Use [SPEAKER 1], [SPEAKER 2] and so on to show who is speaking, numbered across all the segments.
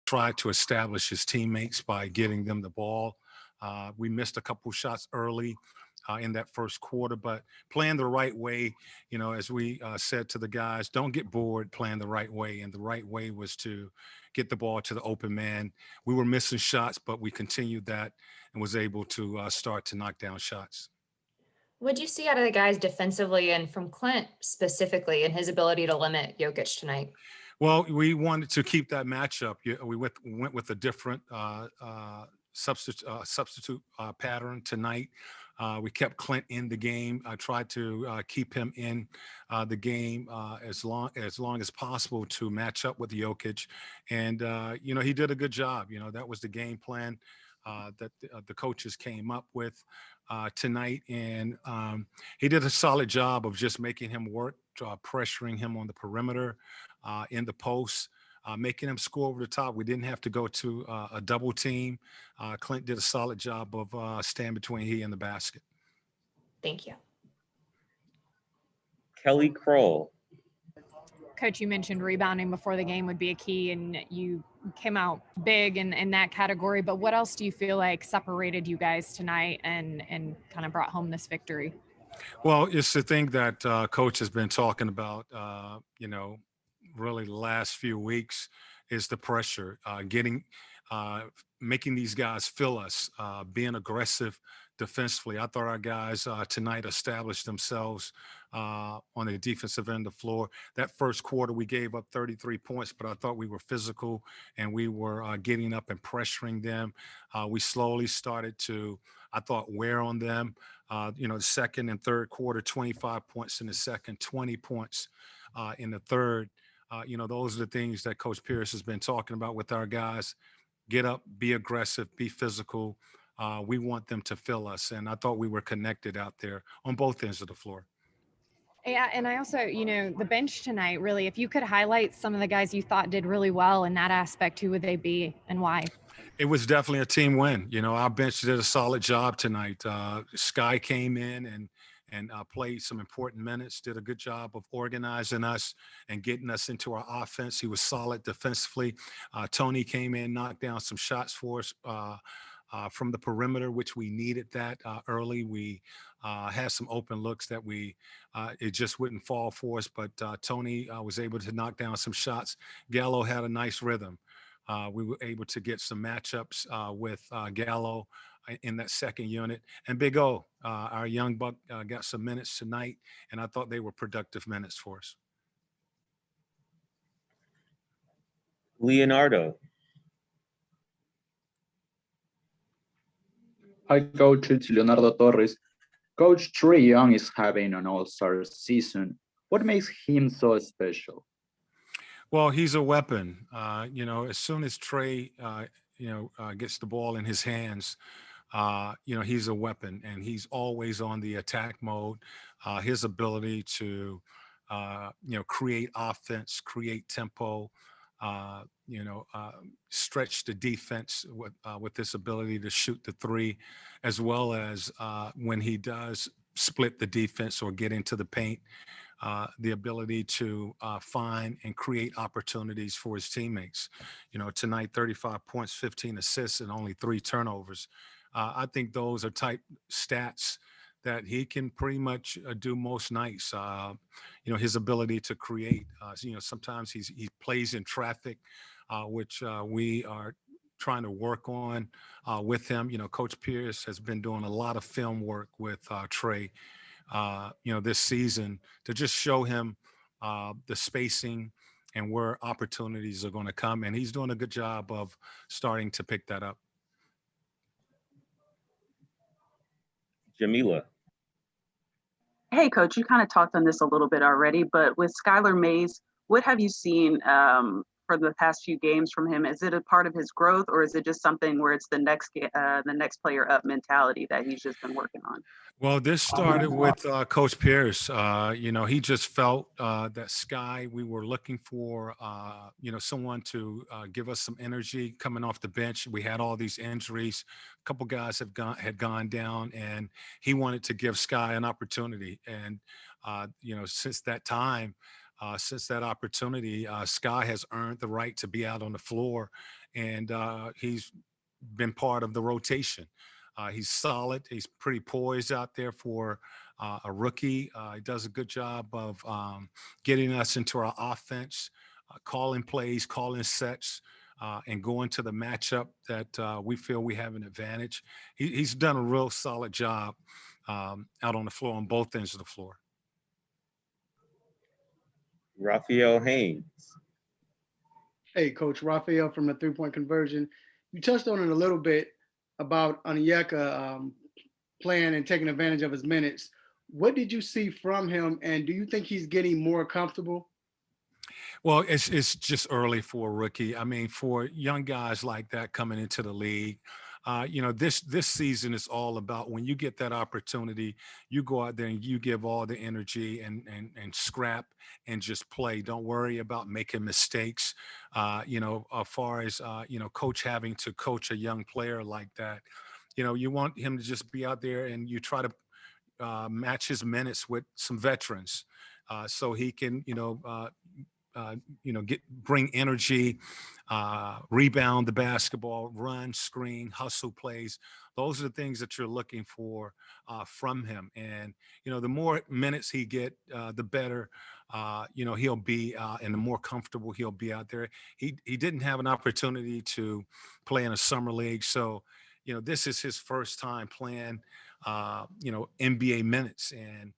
[SPEAKER 1] tried to establish his teammates by getting them the ball. We missed a couple shots early in that first quarter, but playing the right way, as we said to the guys, don't get bored playing the right way. And the right way was to get the ball to the open man. We were missing shots, but we continued that and was able to start to knock down shots.
[SPEAKER 2] What do you see out of the guys defensively and from Clint specifically in his ability to limit Jokic tonight?
[SPEAKER 1] Well, we wanted to keep that matchup. We went with a different substitute pattern tonight. We kept Clint in the game. I tried to keep him in the game as long as possible to match up with Jokic, and he did a good job. That was the game plan that the coaches came up with tonight, and he did a solid job of just making him work, pressuring him on the perimeter, in the post. Making him score over the top. We didn't have to go to a double team. Clint did a solid job of staying between he and the basket.
[SPEAKER 2] Thank you.
[SPEAKER 3] Kelly Kroll.
[SPEAKER 4] Coach, you mentioned rebounding before the game would be a key, and you came out big in that category. But what else do you feel like separated you guys tonight and kind of brought home this victory?
[SPEAKER 1] Well, it's the thing that Coach has been talking about, really the last few weeks is the pressure, making these guys feel us, being aggressive defensively. I thought our guys tonight established themselves on the defensive end of the floor. That first quarter, we gave up 33 points, but I thought we were physical and we were getting up and pressuring them. We slowly started to, I thought, wear on them. The second and third quarter, 25 points in the second, 20 points in the third. Those are the things that Coach Pierce has been talking about with our guys. Get up, be aggressive, be physical. We want them to feel us. And I thought we were connected out there on both ends of the floor.
[SPEAKER 4] Yeah, and I also, the bench tonight, really, if you could highlight some of the guys you thought did really well in that aspect, who would they be and why?
[SPEAKER 1] It was definitely a team win. Our bench did a solid job tonight. Sky came in and played some important minutes, did a good job of organizing us and getting us into our offense. He was solid defensively. Tony came in, knocked down some shots for us from the perimeter, which we needed that early. We had some open looks that it just wouldn't fall for us, but Tony was able to knock down some shots. Gallo had a nice rhythm. We were able to get some matchups with Gallo in that second unit. And Big O, our young buck, got some minutes tonight, and I thought they were productive minutes for us.
[SPEAKER 3] Leonardo.
[SPEAKER 5] Hi, Coach. It's Leonardo Torres. Coach, Trae Young is having an all-star season. What makes him so special?
[SPEAKER 1] Well, he's a weapon. As soon as Trae, gets the ball in his hands, he's a weapon, and he's always on the attack mode. His ability to, create offense, create tempo, stretch the defense with this ability to shoot the three, as well as when he does split the defense or get into the paint, the ability to find and create opportunities for his teammates. Tonight, 35 points, 15 assists, and only 3 turnovers. I think those are type stats that he can pretty much do most nights. His ability to create. Sometimes he plays in traffic, which we are trying to work on with him. Coach Pierce has been doing a lot of film work with Trae, this season to just show him the spacing and where opportunities are going to come. And he's doing a good job of starting to pick that up.
[SPEAKER 3] Jamila.
[SPEAKER 6] Hey, Coach, you kind of talked on this a little bit already, but with Skylar Mays, what have you seen for the past few games from him? Is it a part of his growth, or is it just something where it's the next player up mentality that he's just been working on?
[SPEAKER 1] Well, this started with Coach Pierce. He just felt that Sky, we were looking for, someone to give us some energy coming off the bench. We had all these injuries. A couple guys had gone down, and he wanted to give Sky an opportunity. And, since that time, since that opportunity, Sky has earned the right to be out on the floor, and he's been part of the rotation. He's solid. He's pretty poised out there for a rookie. He does a good job of getting us into our offense, calling plays, calling sets, and going to the matchup that we feel we have an advantage. He's done a real solid job out on the floor on both ends of the floor.
[SPEAKER 3] Raphael Haynes.
[SPEAKER 7] Hey, Coach, Raphael from the three-point conversion. You touched on it a little bit about Onyeka playing and taking advantage of his minutes. What did you see from him, and do you think he's getting more comfortable?
[SPEAKER 1] Well, it's just early for a rookie. I mean, for young guys like that coming into the league, this season is all about when you get that opportunity, you go out there and you give all the energy and scrap and just play. Don't worry about making mistakes. As far as coach having to coach a young player like that, you want him to just be out there and you try to match his minutes with some veterans, so he can bring energy, rebound the basketball, run, screen, hustle plays. Those are the things that you're looking for from him. And, the more minutes he get, the better, he'll be, and the more comfortable he'll be out there. He didn't have an opportunity to play in a summer league. So, this is his first time playing, NBA minutes. And,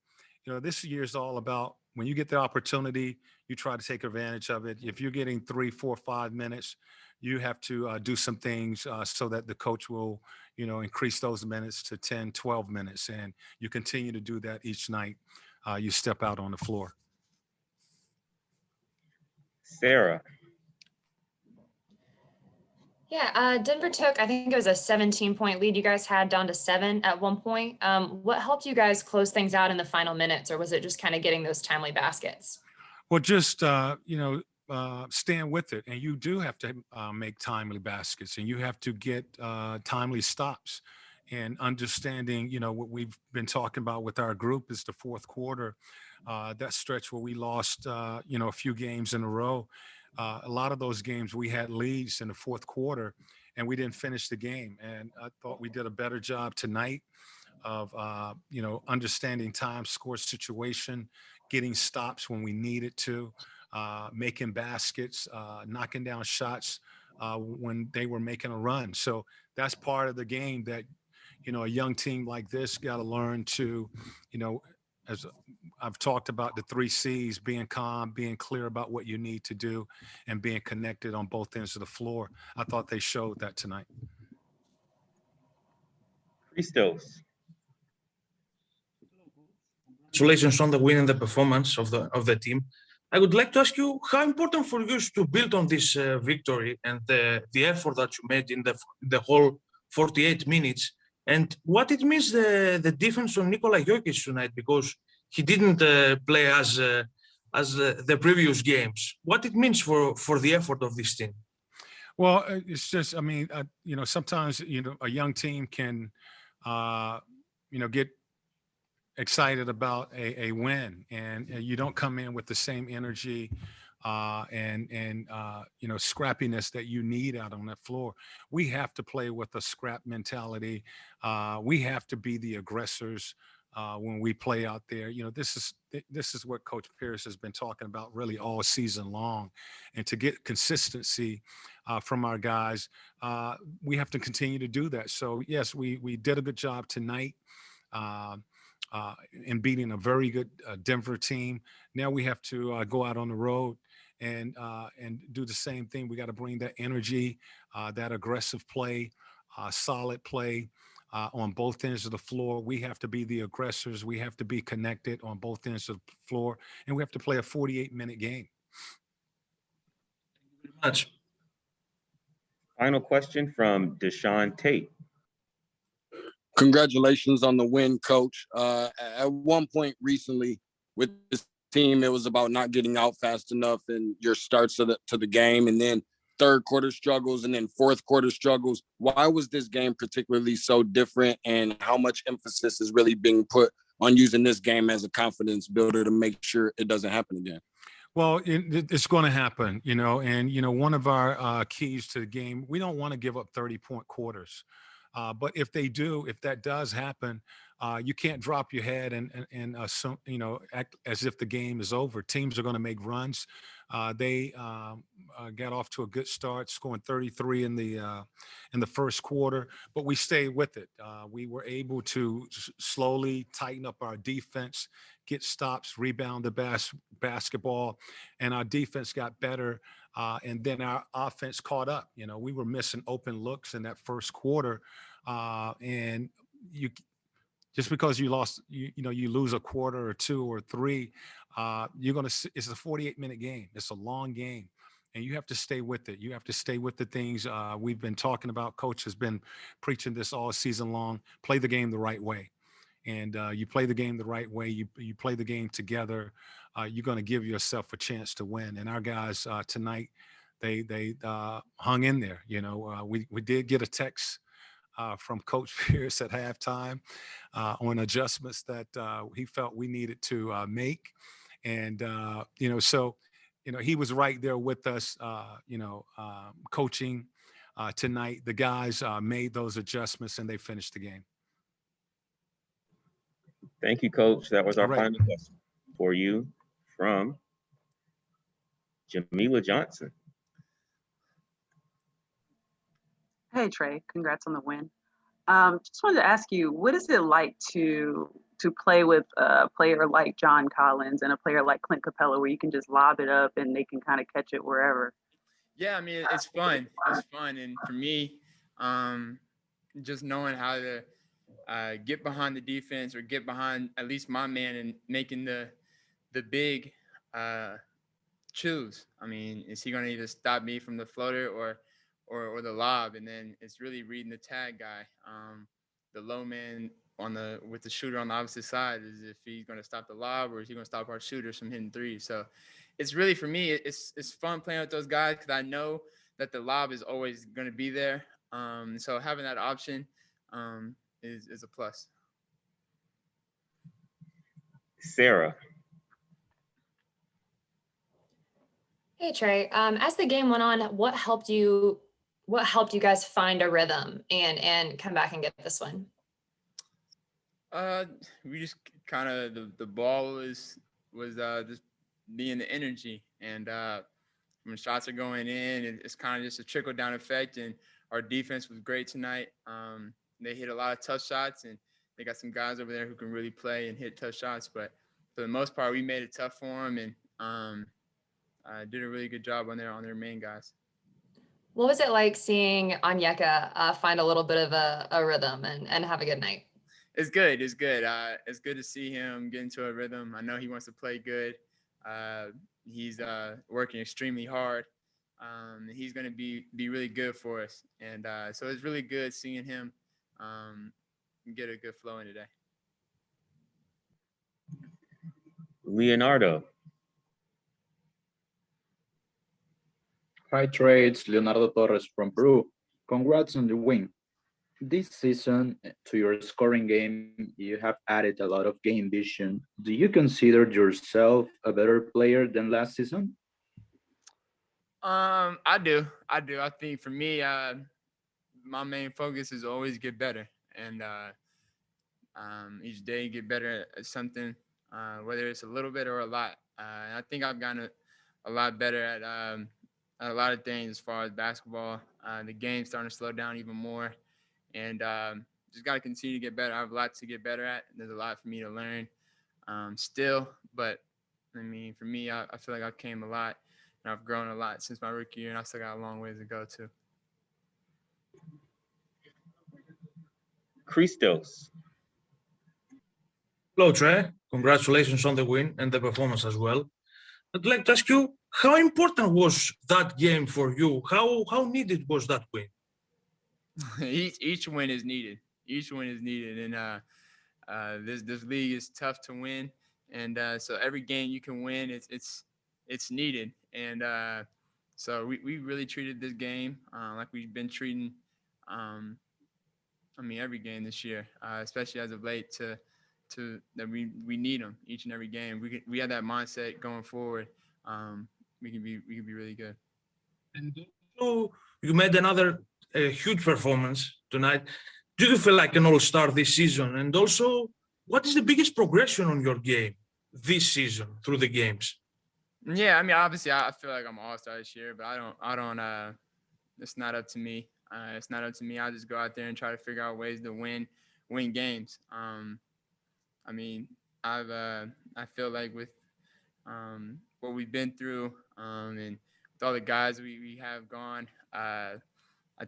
[SPEAKER 1] this year is all about when you get the opportunity, you try to take advantage of it. If you're getting 3, 4, 5 minutes, you have to do some things so that the coach will, increase those minutes to 10, 12 minutes. And you continue to do that each night you step out on the floor.
[SPEAKER 3] Sarah.
[SPEAKER 2] Yeah, Denver took, I think it was a 17-point lead you guys had down to 7 at one point. What helped you guys close things out in the final minutes, or was it just kind of getting those timely baskets?
[SPEAKER 1] Well, just, stand with it. And you do have to make timely baskets, and you have to get timely stops. And understanding, what we've been talking about with our group is the fourth quarter, that stretch where we lost, a few games in a row. A lot of those games we had leads in the fourth quarter and we didn't finish the game. And I thought we did a better job tonight of, understanding time, score situation, getting stops when we needed to, making baskets, knocking down shots when they were making a run. So that's part of the game that, a young team like this got to learn to, as I've talked about the 3 C's, being calm, being clear about what you need to do, and being connected on both ends of the floor. I thought they showed that tonight.
[SPEAKER 3] Christos.
[SPEAKER 8] Congratulations on the win and the performance of the team. I would like to ask you how important for you is to build on this victory and the effort that you made in the whole 48 minutes, and what it means the defense on Nikola Jokic tonight, because he didn't play as the previous games. What it means for the effort of this team?
[SPEAKER 1] Well, it's just, sometimes, a young team can, get excited about a win, and you don't come in with the same energy and scrappiness that you need out on that floor. We have to play with a scrap mentality. We have to be the aggressors when we play out there. This is what Coach Pierce has been talking about really all season long, and to get consistency from our guys, we have to continue to do that. So yes, we did a good job tonight in beating a very good Denver team. Now we have to go out on the road and do the same thing. We got to bring that energy, that aggressive play, solid play on both ends of the floor. We have to be the aggressors. We have to be connected on both ends of the floor, and we have to play a 48-minute game.
[SPEAKER 8] Thank you very much.
[SPEAKER 3] Final question from Deshaun Tate.
[SPEAKER 9] Congratulations on the win, Coach. At one point recently with this team, it was about not getting out fast enough in your starts to the game, and then third quarter struggles, and then fourth quarter struggles. Why was this game particularly so different, and how much emphasis is really being put on using this game as a confidence builder to make sure it doesn't happen again?
[SPEAKER 1] Well, it's going to happen, and one of our keys to the game, we don't want to give up 30-point quarters. But if that does happen, you can't drop your head and assume, act as if the game is over. Teams are going to make runs. They got off to a good start, scoring 33 in the first quarter, but we stayed with it. We were able to slowly tighten up our defense, get stops, rebound the basketball, and our defense got better. And then our offense caught up. We were missing open looks in that first quarter, and you just because you lost, you lose a quarter or two or three, it's a 48-minute game. It's a long game, and you have to stay with it. You have to stay with the things we've been talking about. Coach has been preaching this all season long. Play the game the right way. And you play the game the right way. You play the game together. You're going to give yourself a chance to win. And our guys tonight, they hung in there. We did get a text from Coach Pierce at halftime on adjustments that he felt we needed to make. And so he was right there with us. Coaching tonight. The guys made those adjustments and they finished the game.
[SPEAKER 3] Thank you, Coach. That was our
[SPEAKER 1] All right.
[SPEAKER 3] final question for you from Jamila Johnson.
[SPEAKER 6] Hey, Trae, congrats on the win. Just wanted to ask you, what is it like to play with a player like John Collins and a player like Clint Capela, where you can just lob it up and they can kind of catch it wherever?
[SPEAKER 10] Yeah, I mean, it's fun. It's fun. And for me, just knowing how to get behind the defense or get behind at least my man and making the big choose. I mean, is he going to either stop me from the floater or the lob? And then it's really reading the tag guy, the low man with the shooter on the opposite side, is if he's going to stop the lob or is he going to stop our shooters from hitting threes. So it's really, for me, it's fun playing with those guys because I know that the lob is always going to be there. So having that option is a plus.
[SPEAKER 3] Sarah.
[SPEAKER 2] Hey Trae, as the game went on, what helped you guys find a rhythm and come back and get this one?
[SPEAKER 10] We just kind of the ball was just being the energy, and when shots are going in, it's kind of just a trickle down effect. And our defense was great tonight. They hit a lot of tough shots, and they got some guys over there who can really play and hit tough shots. But for the most part, we made it tough for them, and did a really good job on their main guys.
[SPEAKER 2] What was it like seeing Onyeka find a little bit of a rhythm and have a good night?
[SPEAKER 10] It's good. It's good. It's good to see him get into a rhythm. I know he wants to play good. He's working extremely hard. He's going to be really good for us. And so it's really good seeing him get a good flow in today.
[SPEAKER 3] Leonardo.
[SPEAKER 5] Hi, Trae. It's Leonardo Torres from Peru. Congrats on the win. This season, to your scoring game, you have added a lot of game vision. Do you consider yourself a better player than last season?
[SPEAKER 10] I do. I think for me, my main focus is always get better, and each day get better at something, whether it's a little bit or a lot. And I think I've gotten a lot better at a lot of things as far as basketball. The game's starting to slow down even more, and just got to continue to get better. I have a lot to get better at. There's a lot for me to learn still, but I mean, for me, I feel like I've came a lot, and I've grown a lot since my rookie year, and I still got a long ways to go too.
[SPEAKER 3] Christos.
[SPEAKER 8] Hello, Trae. Congratulations on the win and the performance as well. I'd like to ask you, how important was that game for you? How needed was that win?
[SPEAKER 10] Each win is needed. Each win is needed, and this league is tough to win, and so every game you can win, it's needed, and so we really treated this game like we've been treating, every game this year, especially as of late, to that we need them each and every game. We had that mindset going forward. we can be really good.
[SPEAKER 8] And so you made another huge performance tonight. Do you feel like an all-star this season? And also, what is the biggest progression on your game this season through the games?
[SPEAKER 10] Yeah, I mean, obviously, I feel like I'm an all-star this year, but I don't. It's not up to me. It's not up to me. I just go out there and try to figure out ways to win games. I mean, I feel like with what we've been through, and with all the guys we have gone, I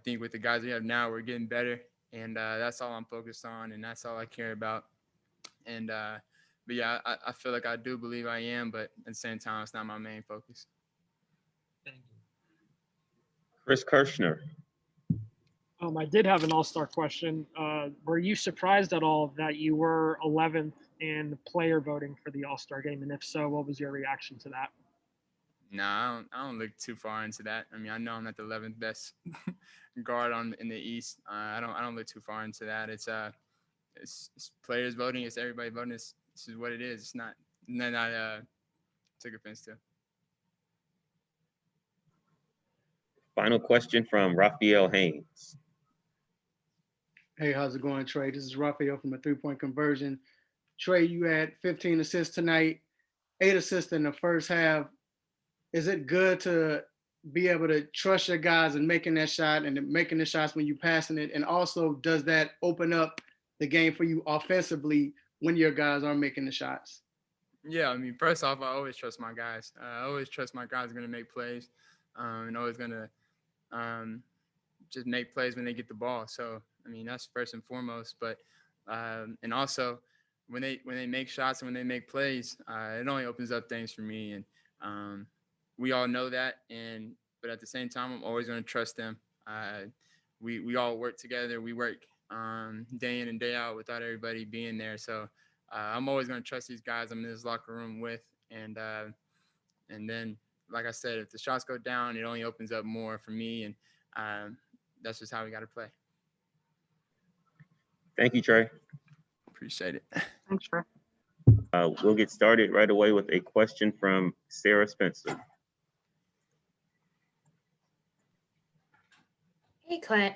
[SPEAKER 10] think with the guys we have now, we're getting better, and that's all I'm focused on, and that's all I care about. And but yeah, I feel like I do believe I am, but at the same time, it's not my main focus.
[SPEAKER 8] Thank you.
[SPEAKER 3] Chris Kirschner.
[SPEAKER 11] I did have an all-star question. Were you surprised at all that you were 11th in player voting for the all-star game? And if so, what was your reaction to that?
[SPEAKER 10] Nah, I don't look too far into that. I mean, I know I'm not the 11th best guard in the East. I don't look too far into that. It's players voting. It's everybody voting. This is what it is. It's not took offense to.
[SPEAKER 3] Final question from Raphael Haynes.
[SPEAKER 7] Hey, how's it going, Trae? This is Raphael from a three-point conversion. Trae, you had 15 assists tonight, 8 assists in the first half. Is it good to be able to trust your guys in making that shot and making the shots when you're passing it? And also, does that open up the game for you offensively when your guys are making the shots?
[SPEAKER 10] Yeah, I mean, first off, I always trust my guys. I always trust my guys are going to make plays and always going to just make plays when they get the ball. So, I mean, that's first and foremost. But and also when they make shots and when they make plays, it only opens up things for me. And we all know that. But at the same time, I'm always going to trust them. We all work together. We work day in and day out without everybody being there. So I'm always going to trust these guys I'm in this locker room with. And then, like I said, if the shots go down, it only opens up more for me. And that's just how we got to play.
[SPEAKER 3] Thank you, Trae.
[SPEAKER 10] Appreciate it.
[SPEAKER 6] Thanks, Trae.
[SPEAKER 3] We'll get started right away with a question from Sarah Spencer.
[SPEAKER 2] Hey, Clint.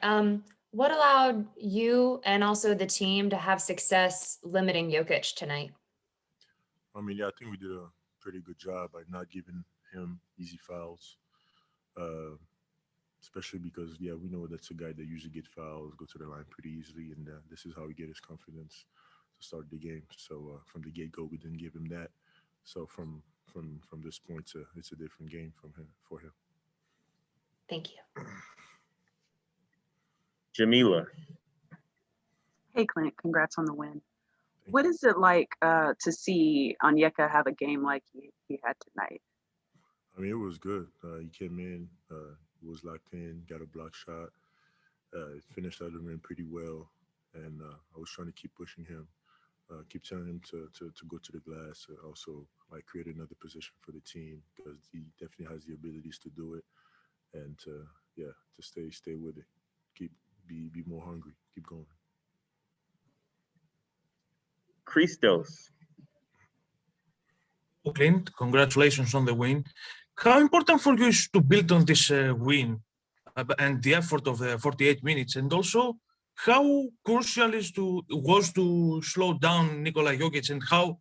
[SPEAKER 2] What allowed you and also the team to have success limiting Jokic tonight?
[SPEAKER 12] I mean, yeah, I think we did a pretty good job by not giving him easy fouls, especially because, yeah, we know that's a guy that usually gets fouls, go to the line pretty easily, and this is how we get his confidence to start the game. So from the get-go, we didn't give him that. So from this point, it's a different game for him.
[SPEAKER 2] Thank you.
[SPEAKER 3] Jamila.
[SPEAKER 6] Hey, Clint, congrats on the win. What is it like to see Onyeka have a game like he had tonight?
[SPEAKER 12] I mean, it was good. He came in, was locked in, got a block shot, finished out the rim pretty well, and I was trying to keep pushing him, keep telling him to go to the glass, also like create another position for the team because he definitely has the abilities to do it, and to stay with it, be more hungry, keep going.
[SPEAKER 3] Christos.
[SPEAKER 8] Clint, congratulations on the win. How important for you is to build on this win and the effort of the 48 minutes? And also, how crucial was to slow down Nikola Jokic, and how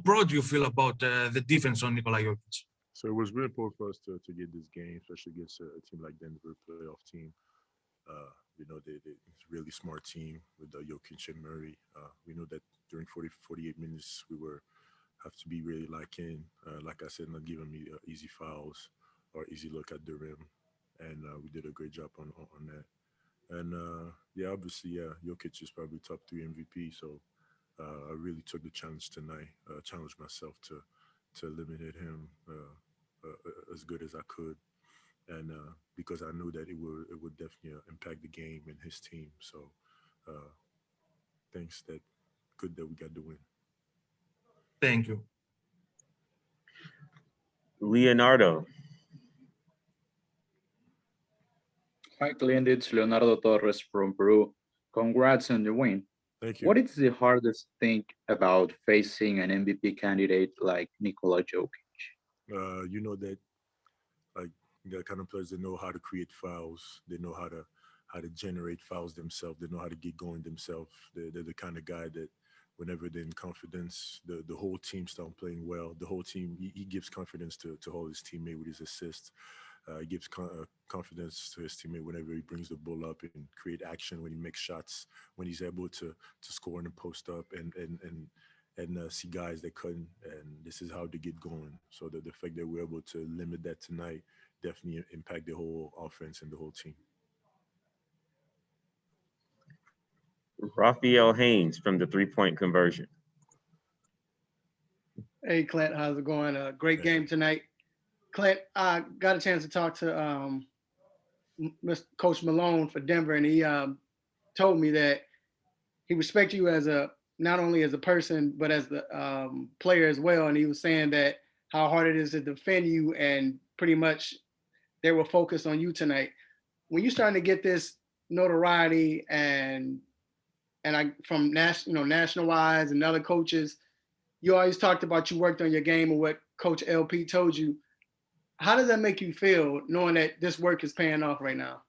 [SPEAKER 8] proud you feel about the defense on Nikola Jokic?
[SPEAKER 12] So it was really important for us to get this game, especially against a team like Denver, playoff team. We know it's a really smart team with Jokic and Murray. We know that during 48 minutes, we have to be really locked in. Like I said, not giving me easy fouls or easy look at the rim. And we did a great job on that. And obviously, Jokic is probably top 3 MVP. So I really took the challenge tonight, challenged myself to eliminate him as good as I could. And because I knew that it would definitely impact the game and his team. So thanks, good that we got the win.
[SPEAKER 8] Thank you.
[SPEAKER 3] Leonardo.
[SPEAKER 5] Hi, Clint. It's Leonardo Torres from Peru. Congrats on the win.
[SPEAKER 12] Thank you.
[SPEAKER 5] What is the hardest thing about facing an MVP candidate like Nikola Jokic?
[SPEAKER 12] You know that like the kind of players that know how to create fouls. They know how to generate fouls themselves. They know how to get going themselves. They're the kind of guy that whenever they're in confidence, the whole team start playing well. The whole team, he gives confidence to all his teammate with his assists. He gives confidence to his teammate whenever he brings the ball up and create action when he makes shots, when he's able to score in the post up and see guys that couldn't. And this is how they get going. So the fact that we're able to limit that tonight definitely impact the whole offense and the whole team.
[SPEAKER 3] Raphael Haynes from the 3-point conversion.
[SPEAKER 7] Hey, Clint, how's it going? Great game tonight. Clint, I got a chance to talk to Mr. Coach Malone for Denver, and he told me that he respects you as not only as a person, but as the player as well. And he was saying that how hard it is to defend you, and pretty much they were focused on you tonight. When you're starting to get this notoriety and from national wise and other coaches, you always talked about you worked on your game and what Coach LP told you. How does that make you feel knowing that this work is paying off right now?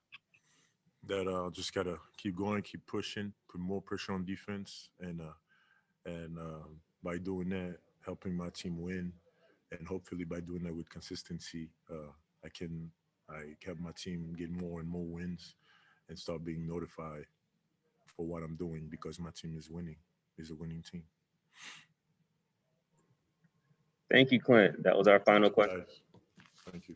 [SPEAKER 12] That just gotta keep going, keep pushing, put more pressure on defense, and by doing that, helping my team win, and hopefully by doing that with consistency, I have my team get more and more wins, and start being notified for what I'm doing because my team is winning, is a winning team.
[SPEAKER 3] Thank you, Clint. That was our final question.
[SPEAKER 12] Thank you.